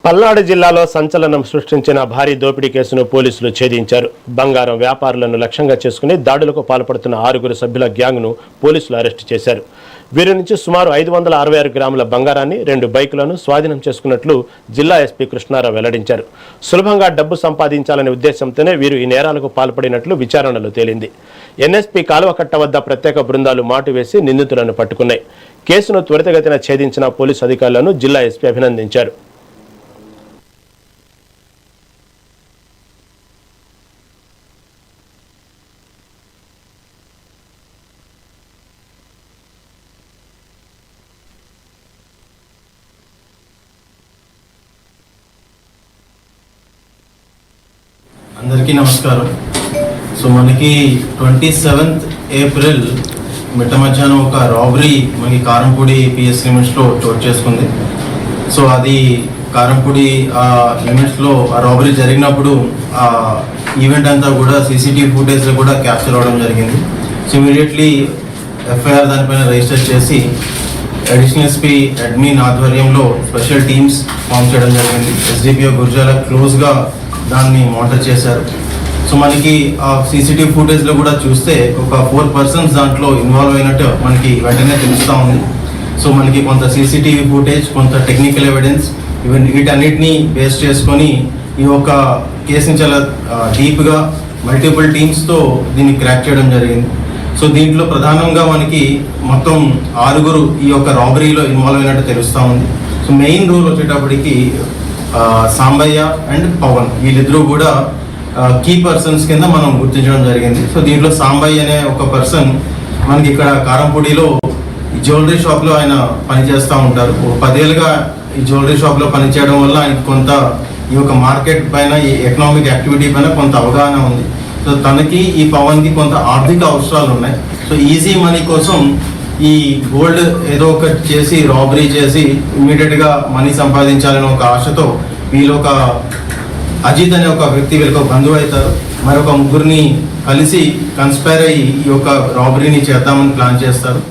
పల్నాడు జిల్లాలో సంచలనం సృష్టించిన భారీ దోపిడీ కేసును పోలీసులు ఛేదించారు. బంగారం వ్యాపారులను లక్ష్యంగా చేసుకుని దాడులకు పాల్పడుతున్న 6 సభ్యుల గ్యాంగ్ను పోలీసులు అరెస్టు చేశారు. వీరి నుంచి సుమారు 566 గ్రాముల బంగారాన్ని 2 బైకులను స్వాధీనం చేసుకున్నట్లు జిల్లా ఎస్పీ కృష్ణారావు వెల్లడించారు. సులభంగా డబ్బు సంపాదించాలనే ఉద్దేశంతోనే వీరు ఈ నేరాలకు పాల్పడినట్లు విచారణలో తేలింది. ఎన్ఎస్పీ కాలువకట్ట వద్ద ప్రత్యేక బృందాలు మాటు వేసి నిందితులను పట్టుకున్నాయి. కేసును త్వరితగతిన ఛేదించిన పోలీసు అధికారులను జిల్లా ఎస్పీ అభినందించారు. అందరికీ నమస్కారం. సో మనకి 27th ఏప్రిల్ మిట్ట మధ్యాహ్నం ఒక రాబరీ మనకి కారంపూడి పిఎస్ లిమిట్స్లో చోటు చేసుకుంది. సో అది కారంపూడి లిమిట్స్లో ఆ రాబరీ జరిగినప్పుడు ఆ ఈవెంట్ అంతా కూడా సీసీటీవీ ఫుటేజ్లో కూడా క్యాప్చర్ అవ్వడం జరిగింది. సో ఇమీడియట్లీ ఎఫ్ఐఆర్ దానిపైన రిజిస్టర్ చేసి అడిషనల్ ఎస్పీ అడ్మిన్ ఆధ్వర్యంలో స్పెషల్ టీమ్స్ ఫామ్ చేయడం జరిగింది. ఎస్డిపిఓ గుర్జాల క్లోజ్గా దాన్ని మానిటర్ చేశారు. సో మనకి ఆ సీసీటీవీ ఫుటేజ్లో కూడా చూస్తే ఒక 4 persons దాంట్లో ఇన్వాల్వ్ అయినట్టు మనకి వెంటనే తెలుస్తూ ఉంది. సో మనకి కొంత సీసీటీవీ ఫుటేజ్, కొంత టెక్నికల్ ఎవిడెన్స్, వీటన్నిటిని బేస్ చేసుకొని ఈ యొక్క కేసుని చాలా డీప్గా మల్టిపుల్ టీమ్స్తో దీన్ని క్రాక్ చేయడం జరిగింది. సో దీంట్లో ప్రధానంగా మనకి మొత్తం 6 ఈ యొక్క రాబరీలో ఇన్వాల్వ్ అయినట్టు తెలుస్తూ ఉంది. సో మెయిన్ రూల్ వచ్చేటప్పటికి సాంబయ్య అండ్ పవన్, వీళ్ళిద్దరూ కూడా కీ పర్సన్స్ కింద మనం గుర్తించడం జరిగింది. సో దీంట్లో సాంబయ్య అనే ఒక పర్సన్ మనకి ఇక్కడ కారంపూడిలో జ్యువెలరీ షాప్లో ఆయన పనిచేస్తూ ఉంటారు. 10 ఏళ్ళుగా ఈ జ్యువెలరీ షాప్లో పనిచేయడం వల్ల ఆయనకి కొంత ఈ యొక్క మార్కెట్ పైన, ఈ ఎకనామిక్ యాక్టివిటీ పైన కొంత అవగాహన ఉంది. సో తనకి ఈ పవన్కి కొంత ఆర్థిక అవసరాలు ఉన్నాయి. సో ఈజీ మనీ కోసం ఈ గోల్డ్ ఏదో ఒకటి చేసి రాబరీ చేసి ఇమీడియట్గా మనీ సంపాదించాలని ఒక ఆశతో వీళ్ళు ఒక అజిత్ అనే ఒక వ్యక్తి వీళ్ళకి ఒక బంధువు అవుతారు. మరొక 3 కలిసి కన్స్పైర్ అయ్యి ఈ యొక్క రాబరీని చేద్దామని ప్లాన్ చేస్తారు.